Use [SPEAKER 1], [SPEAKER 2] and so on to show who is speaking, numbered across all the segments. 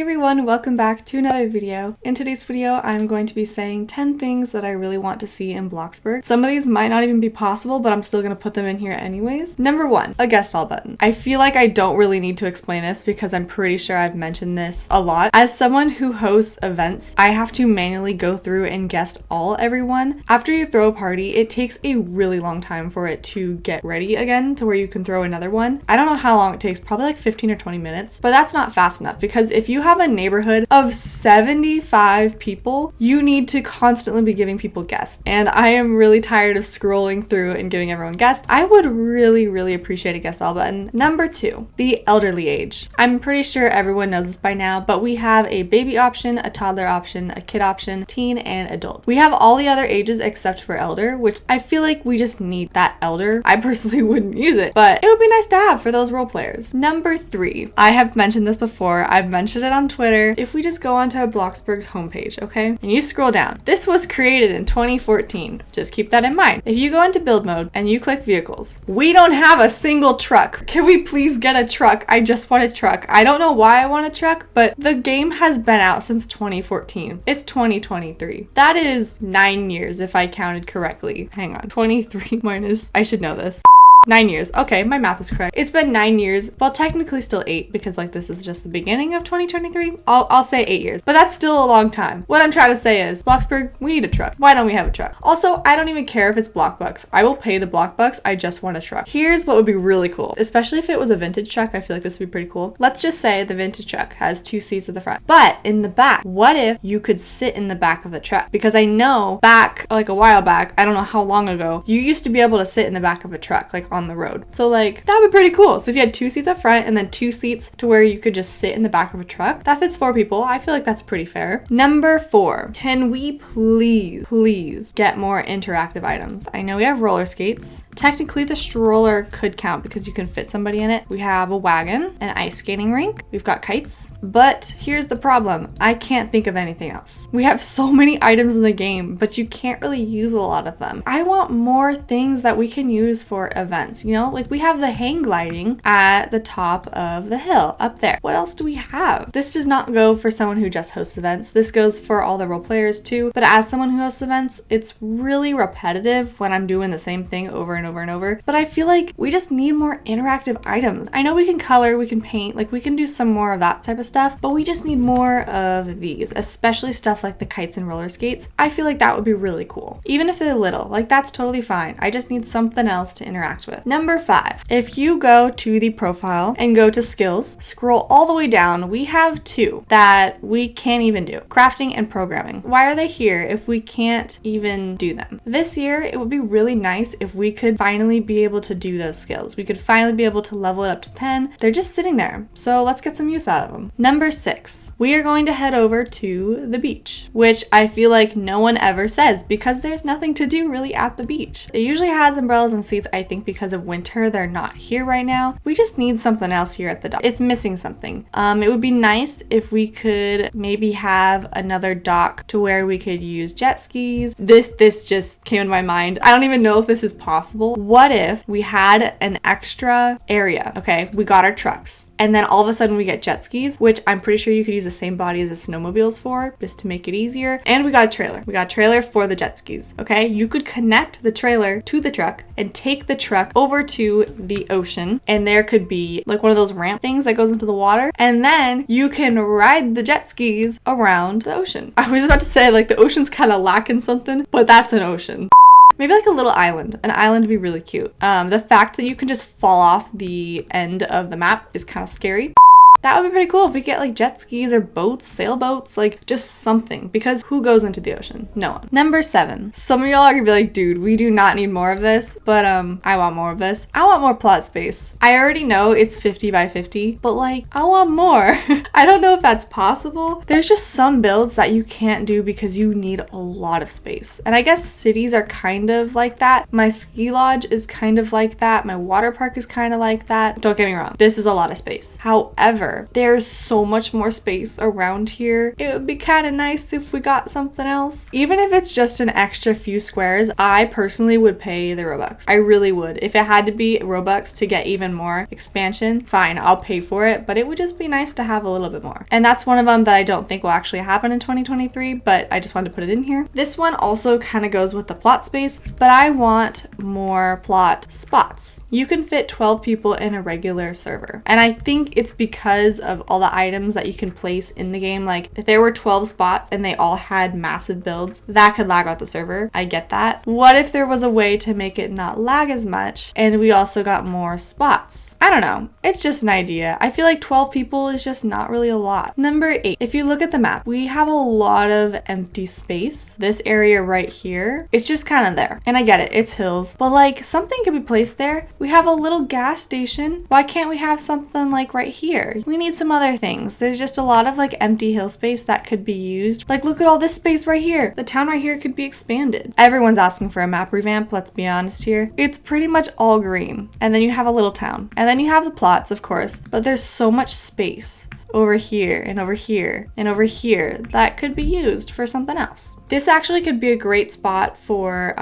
[SPEAKER 1] everyone, welcome back to another video. In today's video, I'm going to be saying 10 things that I really want to see in Bloxburg. Some of these might not even be possible, but I'm still going to put them in here anyways. Number 1, a guest all button. I feel like I don't really need to explain this because I'm pretty sure I've mentioned this a lot. As someone who hosts events, I have to manually go through and guest all everyone. After you throw a party, it takes a really long time for it to get ready again to where you can throw another one. I don't know how long it takes, probably like 15 or 20 minutes, but that's not fast enough because if you have a neighborhood of 75 people, you need to constantly be giving people guests. And I am really tired of scrolling through and giving everyone guests. I would really appreciate a guest all button. Number 2, the elderly age. I'm pretty sure everyone knows this by now, but we have a baby option, a toddler option, a kid option, teen, and adult. We have all the other ages except for elder, which I feel like we just need that elder. I personally wouldn't use it, but it would be nice to have for those role players. Number 3, I have mentioned this before. I've mentioned it on Twitter. If we just go onto Bloxburg's homepage, okay, and you scroll down, this was created in 2014. Just keep that in mind. If you go into build mode and you click vehicles, we don't have a single truck. Can we please get a truck? I just want a truck. I don't know why I want a truck, but the game has been out since 2014. It's 2023. That is 9 years if I counted correctly. Hang on, 23 minus, I should know this. 9 years. Okay, my math is correct. It's been 9 years. Well, technically still 8 because like this is just the beginning of 2023. I'll say 8 years, but that's still a long time. What I'm trying to say is, Bloxburg, we need a truck. Why don't we have a truck? Also, I don't even care if it's block bucks. I will pay the block bucks. I just want a truck. Here's what would be really cool, especially if it was a vintage truck. I feel like this would be pretty cool. Let's just say the vintage truck has 2 seats at the front, but in the back, what if you could sit in the back of the truck? Because I know back, like a while back, I don't know how long ago, you used to be able to sit in the back of a truck, like on the road. So like that would be pretty cool. So if you had 2 seats up front and then 2 seats to where you could just sit in the back of a truck, that fits 4 people. I feel like that's pretty fair. Number 4, can we please get more interactive items? I know we have roller skates. Technically the stroller could count because you can fit somebody in it. We have a wagon, an ice skating rink. We've got kites, but here's the problem. I can't think of anything else. We have so many items in the game, but you can't really use a lot of them. I want more things that we can use for events, you know? Like we have the hang gliding at the top of the hill up there. What else do we have? This does not go for someone who just hosts events. This goes for all the role players too. But as someone who hosts events, it's really repetitive when I'm doing the same thing over and over and over. But I feel like we just need more interactive items. I know we can color, we can paint, like we can do some more of that type of stuff, but we just need more of these, especially stuff like the kites and roller skates. I feel like that would be really cool. Even if they're little, like that's totally fine. I just need something else to interact with. Number 5, if you go to the profile and go to skills, scroll all the way down, we have 2 that we can't even do. Crafting and programming. Why are they here if we can't even do them? This year, it would be really nice if we could finally be able to do those skills. We could finally be able to level it up to 10. They're just sitting there. So let's get some use out of them. Number 6, we are going to head over to the beach, which I feel like no one ever says because there's nothing to do really at the beach. It usually has umbrellas and seats, I think because of winter, they're not here right now. We just need something else here at the dock. It's missing something. It would be nice if we could maybe have another dock to where we could use jet skis. This just came to my mind. I don't even know if this is possible. What if we had an extra area? Okay, we got our trucks. And then all of a sudden we get jet skis, which I'm pretty sure you could use the same body as the snowmobiles for, just to make it easier. And we got a trailer. We got a trailer for the jet skis, okay? You could connect the trailer to the truck and take the truck over to the ocean. And there could be like one of those ramp things that goes into the water. And then you can ride the jet skis around the ocean. I was about to say like the ocean's kind of lacking something, but that's an ocean. Maybe like a little island. An island would be really cute. The fact that you can just fall off the end of the map is kind of scary. That would be pretty cool if we get like jet skis or boats, sailboats, like just something, because who goes into the ocean? No one. Number 7. Some of y'all are gonna be like, dude, we do not need more of this, but I want more of this. I want more plot space. I already know it's 50 by 50, but like I want more. I don't know if that's possible. There's just some builds that you can't do because you need a lot of space. And I guess cities are kind of like that. My ski lodge is kind of like that. My water park is kind of like that. Don't get me wrong. This is a lot of space. However, However, there's so much more space around here. It would be kind of nice if we got something else. Even if it's just an extra few squares, I personally would pay the Robux. I really would. If it had to be Robux to get even more expansion, fine, I'll pay for it, but it would just be nice to have a little bit more. And that's one of them that I don't think will actually happen in 2023, but I just wanted to put it in here. This one also kind of goes with the plot space, but I want more plot spots. You can fit 12 people in a regular server. And I think it's because of all the items that you can place in the game. Like if there were 12 spots and they all had massive builds, that could lag out the server. I get that. What if there was a way to make it not lag as much and we also got more spots? I don't know. It's just an idea. I feel like 12 people is just not really a lot. Number 8, if you look at the map, we have a lot of empty space. This area right here, it's just kind of there. And I get it, it's hills, but like something could be placed there. We have a little gas station. Why can't we have something like right here? We need some other things. There's just a lot of like empty hill space that could be used. Like look at all this space right here. The town right here could be expanded. Everyone's asking for a map revamp, let's be honest here. It's pretty much all green. And then you have a little town. And then you have the plots, of course, but there's so much space over here and over here and over here that could be used for something else. This actually could be a great spot for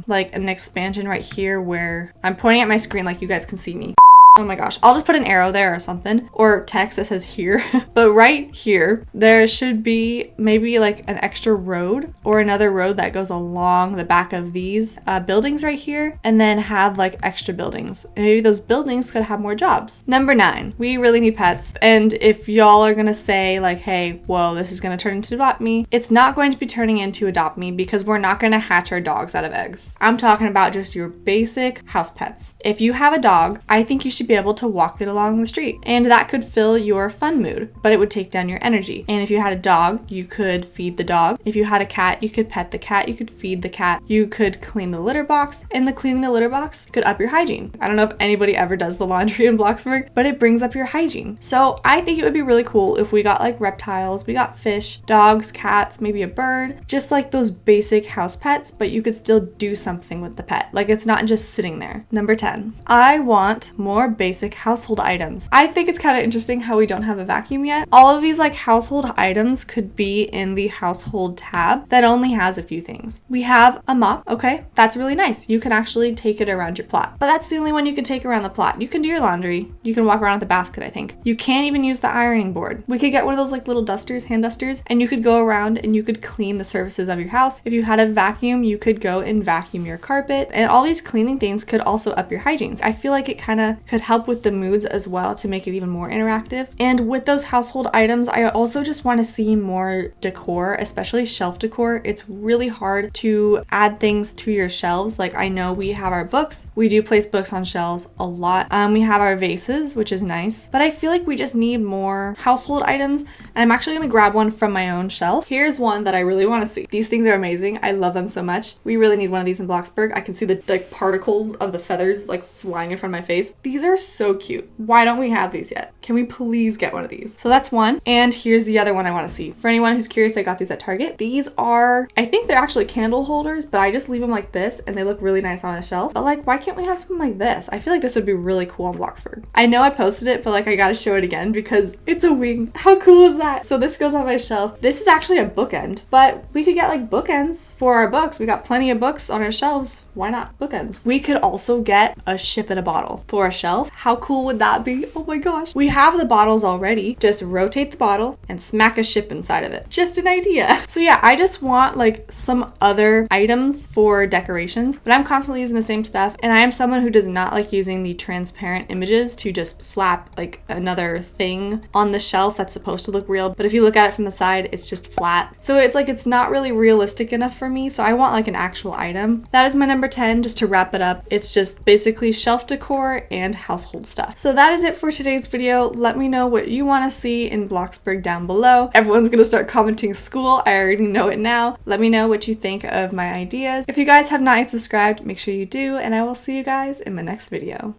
[SPEAKER 1] like an expansion right here where I'm pointing at my screen like you guys can see me. Oh my gosh, I'll just put an arrow there or something, or text that says here. But right here, there should be maybe like an extra road or another road that goes along the back of these buildings right here, and then have like extra buildings. And maybe those buildings could have more jobs. Number 9, we really need pets. And if y'all are gonna say like, hey, whoa, this is gonna turn into Adopt Me, it's not going to be turning into Adopt Me because we're not gonna hatch our dogs out of eggs. I'm talking about just your basic house pets. If you have a dog, I think you should be able to walk it along the street, and that could fill your fun mood, but it would take down your energy. And if you had a dog, you could feed the dog. If you had a cat, you could pet the cat, you could feed the cat, you could clean the litter box, and the cleaning the litter box could up your hygiene. I don't know if anybody ever does the laundry in Bloxburg, but it brings up your hygiene. So I think it would be really cool if we got like reptiles, we got fish, dogs, cats, maybe a bird, just like those basic house pets, but you could still do something with the pet. Like it's not just sitting there. Number 10, I want more basic household items. I think it's kind of interesting how we don't have a vacuum yet. All of these like household items could be in the household tab that only has a few things. We have a mop. Okay, that's really nice. You can actually take it around your plot, but that's the only one you can take around the plot. You can do your laundry. You can walk around with the basket, I think. You can't even use the ironing board. We could get one of those like little dusters, hand dusters, and you could go around and you could clean the surfaces of your house. If you had a vacuum, you could go and vacuum your carpet, and all these cleaning things could also up your hygiene. I feel like it kind of could help with the moods as well to make it even more interactive. And with those household items, I also just want to see more decor, especially shelf decor. It's really hard to add things to your shelves. Like I know we have our books. We do place books on shelves a lot. We have our vases, which is nice, but I feel like we just need more household items. And I'm actually going to grab one from my own shelf. Here's one that I really want to see. These things are amazing. I love them so much. We really need one of these in Bloxburg. I can see the like particles of the feathers like flying in front of my face. These are so cute. Why don't we have these yet? Can we please get one of these? So that's one. And here's the other one I want to see. For anyone who's curious, I got these at Target. These are, I think they're actually candle holders, but I just leave them like this and they look really nice on a shelf. But like, why can't we have something like this? I feel like this would be really cool on Bloxburg. I know I posted it, but like I gotta show it again because it's a wing. How cool is that? So this goes on my shelf. This is actually a bookend, but we could get like bookends for our books. We got plenty of books on our shelves. Why not bookends? We could also get a ship in a bottle for a shelf. How cool would that be? Oh my gosh. We have the bottles already. Just rotate the bottle and smack a ship inside of it. Just an idea. So yeah, I just want like some other items for decorations, but I'm constantly using the same stuff. And I am someone who does not like using the transparent images to just slap like another thing on the shelf that's supposed to look real. But if you look at it from the side, it's just flat. So it's like, it's not really realistic enough for me. So I want like an actual item. That is my number 10, just to wrap it up. It's just basically shelf decor and household stuff. So that is it for today's video. Let me know what you want to see in Bloxburg down below. Everyone's gonna start commenting school. I already know it now. Let me know what you think of my ideas. If you guys have not yet subscribed, make sure you do, and I will see you guys in my next video.